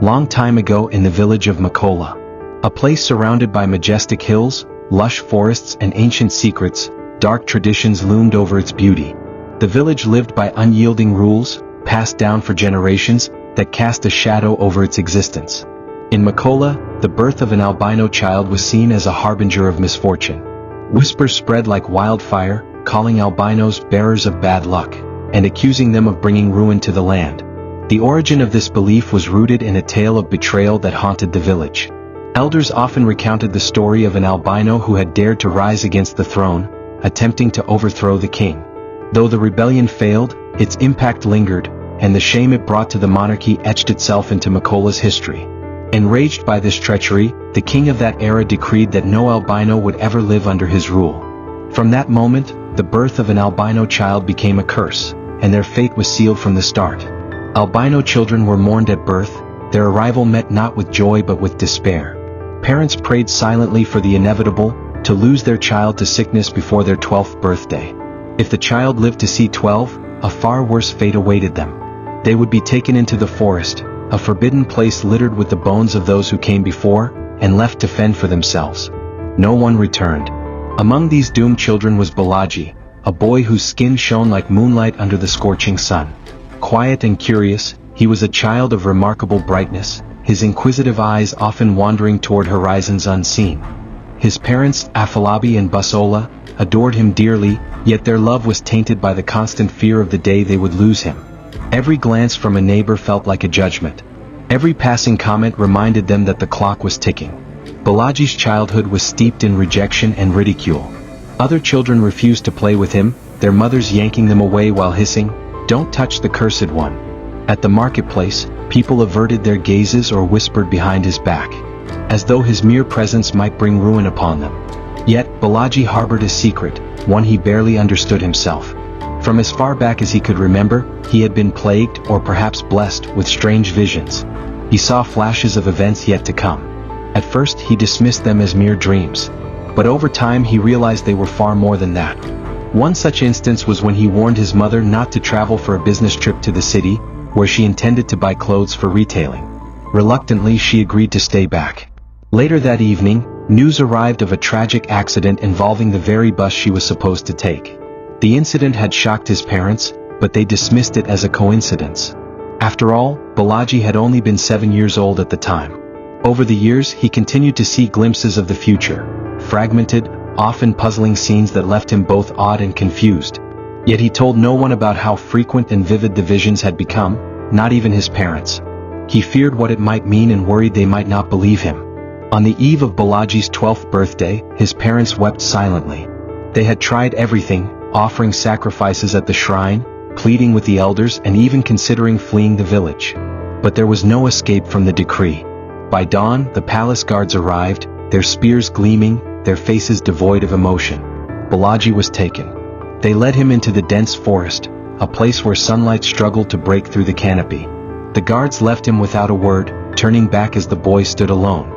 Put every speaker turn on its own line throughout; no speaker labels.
Long time ago in the village of Makola, a place surrounded by majestic hills, lush forests and ancient secrets, dark traditions loomed over its beauty. The village lived by unyielding rules, passed down for generations, that cast a shadow over its existence. In Makola, the birth of an albino child was seen as a harbinger of misfortune. Whispers spread like wildfire, calling albinos bearers of bad luck, and accusing them of bringing ruin to the land. The origin of this belief was rooted in a tale of betrayal that haunted the village. Elders often recounted the story of an albino who had dared to rise against the throne, attempting to overthrow the king. Though the rebellion failed, its impact lingered, and the shame it brought to the monarchy etched itself into Makola's history. Enraged by this treachery, the king of that era decreed that no albino would ever live under his rule. From that moment, the birth of an albino child became a curse, and their fate was sealed from the start. Albino children were mourned at birth, their arrival met not with joy but with despair. Parents prayed silently for the inevitable, to lose their child to sickness before their 12th birthday. If the child lived to see 12, a far worse fate awaited them. They would be taken into the forest, a forbidden place littered with the bones of those who came before, and left to fend for themselves. No one returned. Among these doomed children was Bolaji, a boy whose skin shone like moonlight under the scorching sun. Quiet and curious, he was a child of remarkable brightness, his inquisitive eyes often wandering toward horizons unseen. His parents, Afolabi and Basola, adored him dearly, yet their love was tainted by the constant fear of the day they would lose him. Every glance from a neighbor felt like a judgment. Every passing comment reminded them that the clock was ticking. Bolaji's childhood was steeped in rejection and ridicule. Other children refused to play with him, their mothers yanking them away while hissing, "Don't touch the cursed one." At the marketplace, people averted their gazes or whispered behind his back, as though his mere presence might bring ruin upon them. Yet, Bolaji harbored a secret, one he barely understood himself. From as far back as he could remember, he had been plagued, or perhaps blessed, with strange visions. He saw flashes of events yet to come. At first, he dismissed them as mere dreams. But over time he realized they were far more than that. One such instance was when he warned his mother not to travel for a business trip to the city, where she intended to buy clothes for retailing. Reluctantly, she agreed to stay back. Later that evening, news arrived of a tragic accident involving the very bus she was supposed to take. The incident had shocked his parents, but they dismissed it as a coincidence. After all, Bolaji had only been 7 years old at the time. Over the years, he continued to see glimpses of the future, fragmented, often puzzling scenes that left him both awed and confused. Yet he told no one about how frequent and vivid the visions had become, not even his parents. He feared what it might mean and worried they might not believe him. On the eve of Bolaji's 12th birthday, his parents wept silently. They had tried everything, offering sacrifices at the shrine, pleading with the elders and even considering fleeing the village. But there was no escape from the decree. By dawn, the palace guards arrived, their spears gleaming, their faces devoid of emotion. Bolaji was taken. They led him into the dense forest, a place where sunlight struggled to break through the canopy. The guards left him without a word, turning back as the boy stood alone.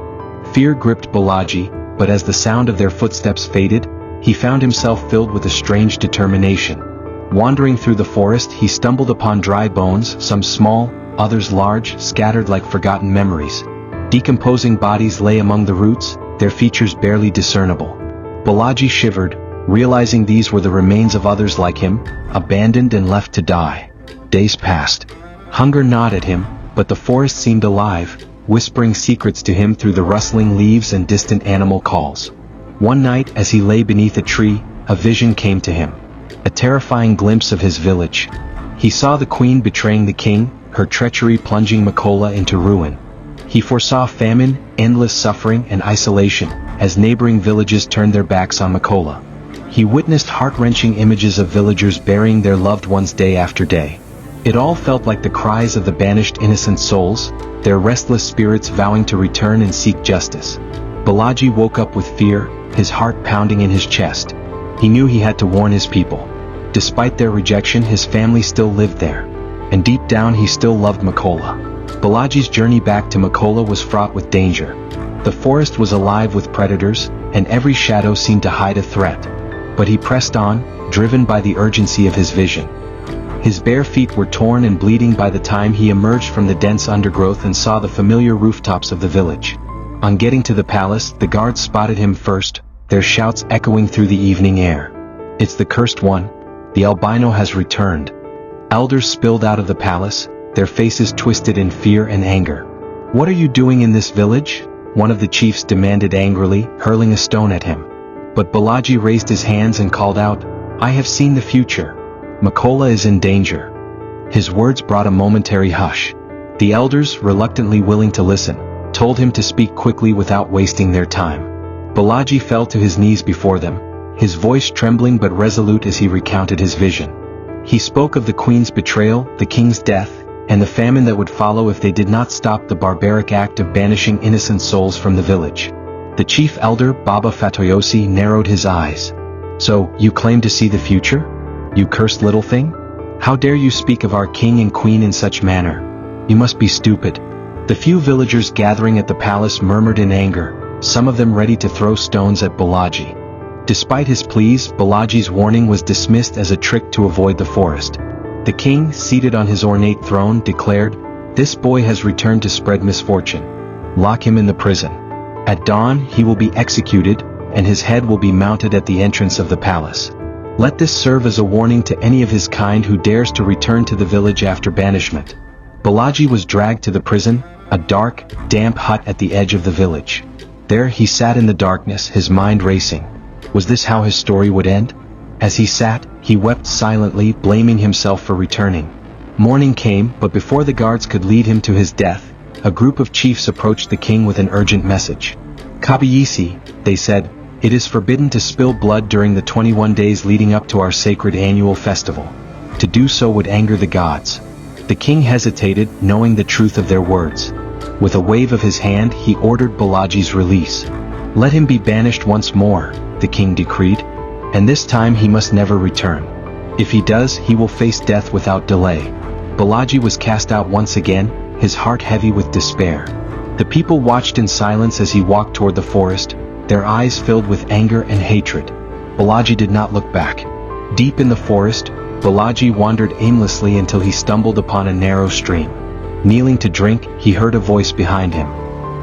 Fear gripped Bolaji, but as the sound of their footsteps faded, he found himself filled with a strange determination. Wandering through the forest, he stumbled upon dry bones, some small, others large, scattered like forgotten memories. Decomposing bodies lay among the roots, their features barely discernible. Bolaji shivered, realizing these were the remains of others like him, abandoned and left to die. Days passed. Hunger gnawed at him, but the forest seemed alive, whispering secrets to him through the rustling leaves and distant animal calls. One night, as he lay beneath a tree, a vision came to him. A terrifying glimpse of his village. He saw the queen betraying the king, her treachery plunging Mokolaa into ruin. He foresaw famine, endless suffering and isolation, as neighboring villages turned their backs on Mokolaa. He witnessed heart-wrenching images of villagers burying their loved ones day after day. It all felt like the cries of the banished innocent souls, their restless spirits vowing to return and seek justice. Bolaji woke up with fear, his heart pounding in his chest. He knew he had to warn his people. Despite their rejection, his family still lived there. And deep down he still loved Mokolaa. Bolaji's journey back to Mokolaa was fraught with danger. The forest was alive with predators, and every shadow seemed to hide a threat. But he pressed on, driven by the urgency of his vision. His bare feet were torn and bleeding by the time he emerged from the dense undergrowth and saw the familiar rooftops of the village. On getting to the palace, the guards spotted him first, their shouts echoing through the evening air. "It's the cursed one. The albino has returned." Elders spilled out of the palace, their faces twisted in fear and anger. "What are you doing in this village?" one of the chiefs demanded angrily, hurling a stone at him. But Bolaji raised his hands and called out, "I have seen the future. Makola is in danger." His words brought a momentary hush. The elders, reluctantly willing to listen, told him to speak quickly without wasting their time. Bolaji fell to his knees before them, his voice trembling but resolute as he recounted his vision. He spoke of the queen's betrayal, the king's death, and the famine that would follow if they did not stop the barbaric act of banishing innocent souls from the village. The chief elder, Baba Fatoyosi, narrowed his eyes. "So, you claim to see the future? You cursed little thing? How dare you speak of our king and queen in such manner? You must be stupid." The few villagers gathering at the palace murmured in anger, some of them ready to throw stones at Bolaji. Despite his pleas, Bolaji's warning was dismissed as a trick to avoid the forest. The king, seated on his ornate throne, declared, "This boy has returned to spread misfortune. Lock him in the prison. At dawn he will be executed, and his head will be mounted at the entrance of the palace. Let this serve as a warning to any of his kind who dares to return to the village after banishment." Bolaji was dragged to the prison, a dark, damp hut at the edge of the village. There he sat in the darkness, his mind racing. Was this how his story would end? As he sat, he wept silently, blaming himself for returning. Morning came, but before the guards could lead him to his death, a group of chiefs approached the king with an urgent message. "Kabiyesi," they said, "it is forbidden to spill blood during the 21 days leading up to our sacred annual festival. To do so would anger the gods." The king hesitated, knowing the truth of their words. With a wave of his hand, he ordered Bolaji's release. "Let him be banished once more," the king decreed, "and this time he must never return. If he does, he will face death without delay." Bolaji was cast out once again, his heart heavy with despair. The people watched in silence as he walked toward the forest, their eyes filled with anger and hatred. Bolaji did not look back. Deep in the forest, Bolaji wandered aimlessly until he stumbled upon a narrow stream. Kneeling to drink, he heard a voice behind him.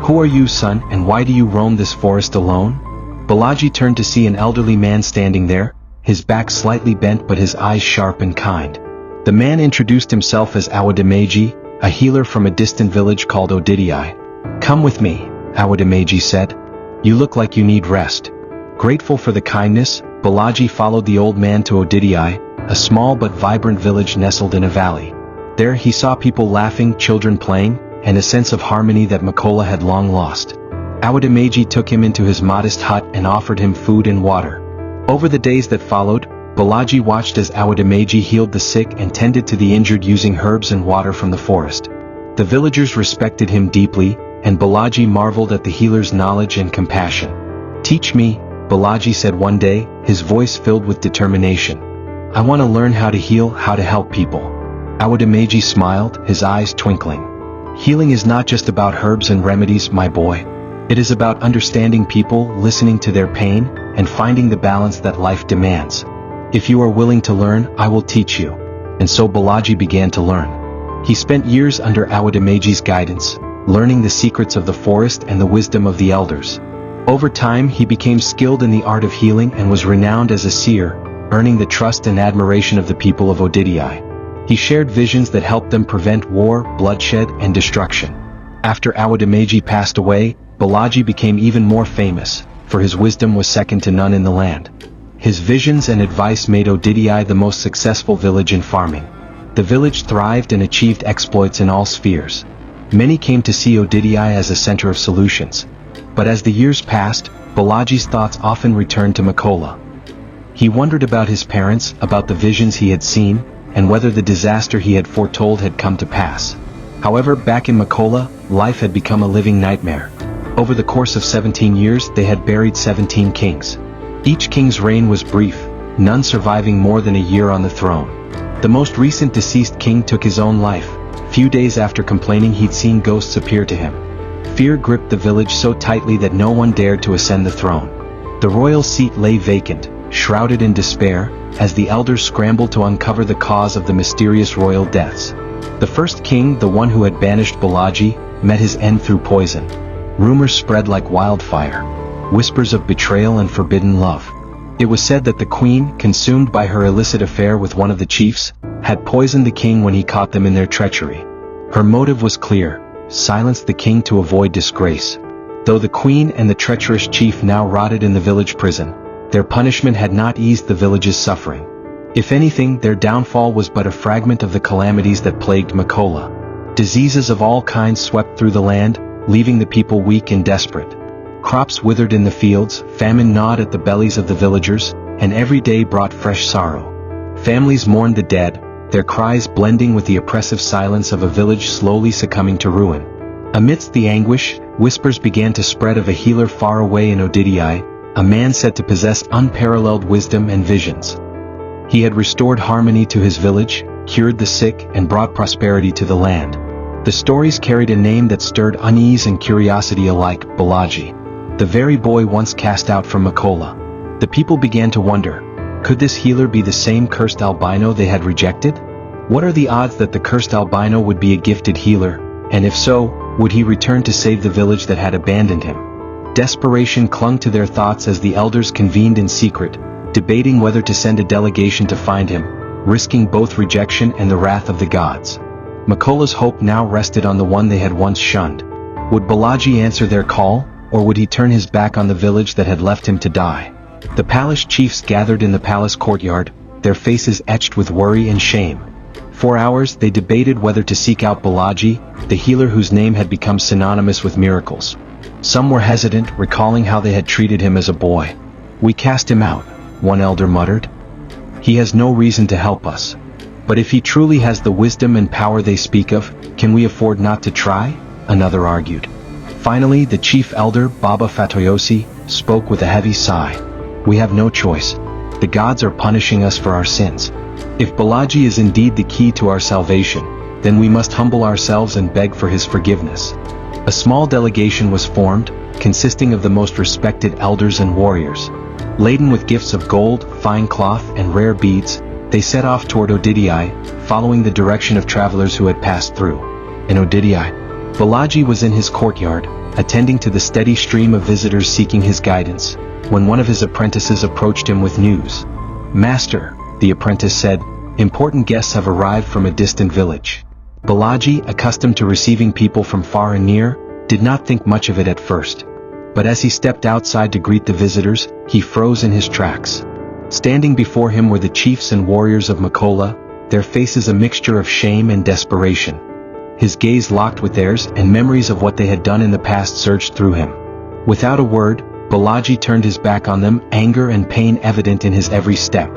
"Who are you, son, and why do you roam this forest alone?" Bolaji turned to see an elderly man standing there, his back slightly bent but his eyes sharp and kind. The man introduced himself as Awadimeji, a healer from a distant village called Odidii. "Come with me," Awadimeji said. "You look like you need rest." Grateful for the kindness, Bolaji followed the old man to Odidii, a small but vibrant village nestled in a valley. There he saw people laughing, children playing, and a sense of harmony that Makola had long lost. Awadimeji took him into his modest hut and offered him food and water. Over the days that followed, Bolaji watched as Awadimeji healed the sick and tended to the injured using herbs and water from the forest. The villagers respected him deeply, and Bolaji marveled at the healer's knowledge and compassion. "Teach me," Bolaji said one day, his voice filled with determination. "I want to learn how to heal, how to help people." Awadimeji smiled, his eyes twinkling. "Healing is not just about herbs and remedies, my boy. It is about understanding people, listening to their pain, and finding the balance that life demands. If you are willing to learn, I will teach you." And so Bolaji began to learn. He spent years under Awadimeji's guidance, learning the secrets of the forest and the wisdom of the elders. Over time he became skilled in the art of healing and was renowned as a seer, earning the trust and admiration of the people of Odidii. He shared visions that helped them prevent war, bloodshed, and destruction. After Awadimeji passed away, Bolaji became even more famous, for his wisdom was second to none in the land. His visions and advice made Odidii the most successful village in farming. The village thrived and achieved exploits in all spheres. Many came to see Odidii as a center of solutions. But as the years passed, Bolaji's thoughts often returned to Makola. He wondered about his parents, about the visions he had seen, and whether the disaster he had foretold had come to pass. However, back in Makola, life had become a living nightmare. Over the course of 17 years, they had buried 17 kings. Each king's reign was brief, none surviving more than a year on the throne. The most recent deceased king took his own life, few days after complaining he'd seen ghosts appear to him. Fear gripped the village so tightly that no one dared to ascend the throne. The royal seat lay vacant, shrouded in despair, as the elders scrambled to uncover the cause of the mysterious royal deaths. The first king, the one who had banished Bolaji, met his end through poison. Rumors spread like wildfire. Whispers of betrayal and forbidden love. It was said that the queen, consumed by her illicit affair with one of the chiefs, had poisoned the king when he caught them in their treachery. Her motive was clear: silence the king to avoid disgrace. Though the queen and the treacherous chief now rotted in the village prison, their punishment had not eased the village's suffering. If anything, their downfall was but a fragment of the calamities that plagued Makola. Diseases of all kinds swept through the land, leaving the people weak and desperate. Crops withered in the fields, famine gnawed at the bellies of the villagers, and every day brought fresh sorrow. Families mourned the dead, their cries blending with the oppressive silence of a village slowly succumbing to ruin. Amidst the anguish, whispers began to spread of a healer far away in Odidii, a man said to possess unparalleled wisdom and visions. He had restored harmony to his village, cured the sick, and brought prosperity to the land. The stories carried a name that stirred unease and curiosity alike: Bolaji. The very boy once cast out from Makola. The people began to wonder, could this healer be the same cursed albino they had rejected? What are the odds that the cursed albino would be a gifted healer, and if so, would he return to save the village that had abandoned him? Desperation clung to their thoughts as the elders convened in secret, debating whether to send a delegation to find him, risking both rejection and the wrath of the gods. Makola's hope now rested on the one they had once shunned. Would Bolaji answer their call, or would he turn his back on the village that had left him to die? The palace chiefs gathered in the palace courtyard, their faces etched with worry and shame. For hours they debated whether to seek out Bolaji, the healer whose name had become synonymous with miracles. Some were hesitant, recalling how they had treated him as a boy. "We cast him out," one elder muttered. "He has no reason to help us. But if he truly has the wisdom and power they speak of, can we afford not to try?" another argued. Finally, the chief elder, Baba Fatoyosi, spoke with a heavy sigh. "We have no choice. The gods are punishing us for our sins. If Bolaji is indeed the key to our salvation, then we must humble ourselves and beg for his forgiveness." A small delegation was formed, consisting of the most respected elders and warriors. Laden with gifts of gold, fine cloth, and rare beads, they set off toward Odidii, following the direction of travelers who had passed through. In Odidii, Bolaji was in his courtyard, attending to the steady stream of visitors seeking his guidance, when one of his apprentices approached him with news. "Master," the apprentice said, "important guests have arrived from a distant village." Bolaji, accustomed to receiving people from far and near, did not think much of it at first. But as he stepped outside to greet the visitors, he froze in his tracks. Standing before him were the chiefs and warriors of Mokolaa, their faces a mixture of shame and desperation. His gaze locked with theirs, and memories of what they had done in the past surged through him. Without a word, Bolaji turned his back on them, anger and pain evident in his every step.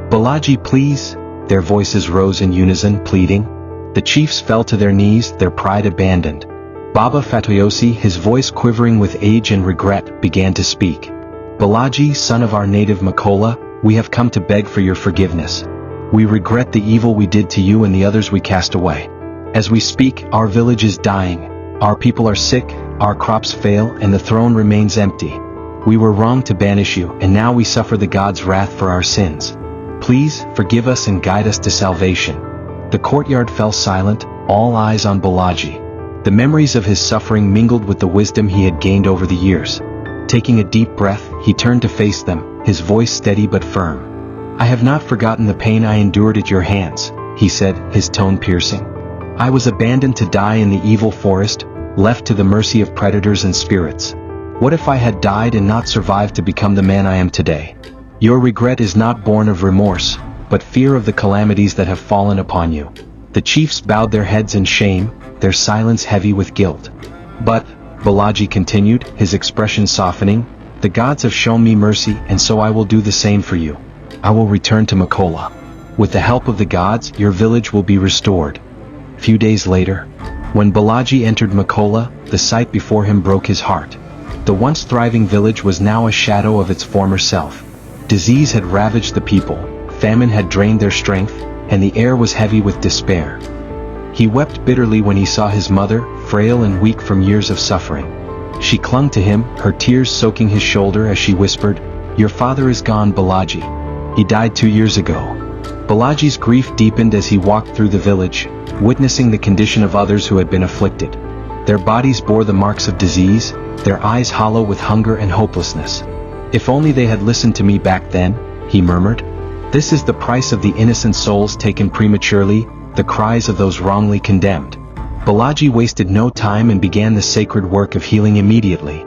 "Bolaji, please," their voices rose in unison, pleading. The chiefs fell to their knees, their pride abandoned. Baba Fatoyosi, his voice quivering with age and regret, began to speak. "Bolaji, son of our native Makola, we have come to beg for your forgiveness. We regret the evil we did to you and the others we cast away. As we speak, our village is dying. Our people are sick, our crops fail, and the throne remains empty. We were wrong to banish you, and now we suffer the God's wrath for our sins. Please, forgive us and guide us to salvation." The courtyard fell silent, all eyes on Bolaji. The memories of his suffering mingled with the wisdom he had gained over the years. Taking a deep breath, he turned to face them, his voice steady but firm. "I have not forgotten the pain I endured at your hands," he said, his tone piercing. "I was abandoned to die in the evil forest, left to the mercy of predators and spirits. What if I had died and not survived to become the man I am today? Your regret is not born of remorse, but fear of the calamities that have fallen upon you." The chiefs bowed their heads in shame, their silence heavy with guilt. "But," Bolaji continued, his expression softening, "the gods have shown me mercy, and so I will do the same for you. I will return to Mokolaa. With the help of the gods, your village will be restored." Few days later, when Bolaji entered Mokolaa, the sight before him broke his heart. The once thriving village was now a shadow of its former self. Disease had ravaged the people, famine had drained their strength, and the air was heavy with despair. He wept bitterly when he saw his mother, frail and weak from years of suffering. She clung to him, her tears soaking his shoulder as she whispered, "Your father is gone, Bolaji. He died 2 years ago." Bolaji's grief deepened as he walked through the village, witnessing the condition of others who had been afflicted. Their bodies bore the marks of disease, their eyes hollow with hunger and hopelessness. "If only they had listened to me back then," he murmured. "This is the price of the innocent souls taken prematurely, the cries of those wrongly condemned." Bolaji wasted no time and began the sacred work of healing immediately.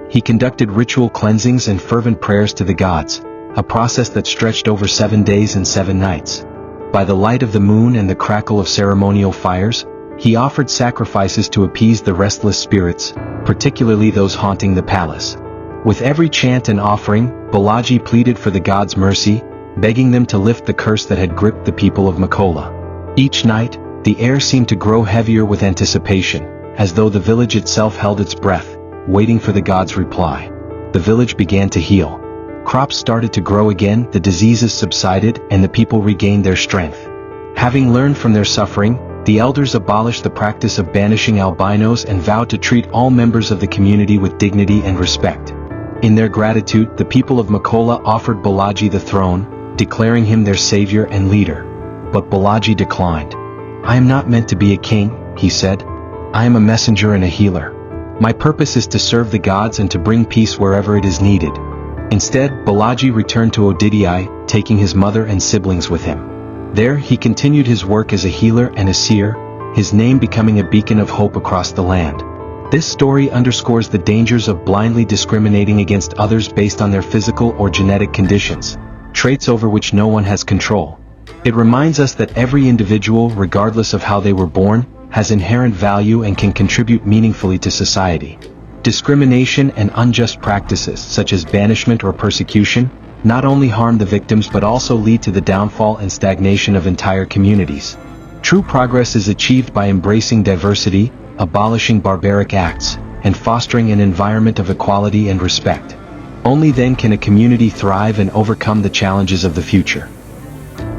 He conducted ritual cleansings and fervent prayers to the gods, a process that stretched over 7 days and 7 nights. By the light of the moon and the crackle of ceremonial fires, he offered sacrifices to appease the restless spirits, particularly those haunting the palace. With every chant and offering, Bolaji pleaded for the gods' mercy, begging them to lift the curse that had gripped the people of Makola. Each night, the air seemed to grow heavier with anticipation, as though the village itself held its breath, waiting for the gods' reply. The village began to heal. Crops started to grow again, the diseases subsided, and the people regained their strength. Having learned from their suffering, the elders abolished the practice of banishing albinos and vowed to treat all members of the community with dignity and respect. In their gratitude, the people of Makola offered Bolaji the throne, declaring him their savior and leader. But Bolaji declined. "I am not meant to be a king," he said. "I am a messenger and a healer. My purpose is to serve the gods and to bring peace wherever it is needed." Instead, Bolaji returned to Odidii, taking his mother and siblings with him. There, he continued his work as a healer and a seer, his name becoming a beacon of hope across the land. This story underscores the dangers of blindly discriminating against others based on their physical or genetic conditions, traits over which no one has control. It reminds us that every individual, regardless of how they were born, has inherent value and can contribute meaningfully to society. Discrimination and unjust practices, such as banishment or persecution, not only harm the victims but also lead to the downfall and stagnation of entire communities. True progress is achieved by embracing diversity, abolishing barbaric acts, and fostering an environment of equality and respect. Only then can a community thrive and overcome the challenges of the future.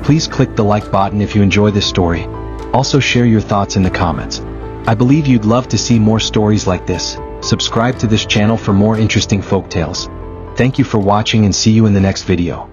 Please click the like button if you enjoy this story. Also share your thoughts in the comments. I believe you'd love to see more stories like this. Subscribe to this channel for more interesting folktales. Thank you for watching and see you in the next video.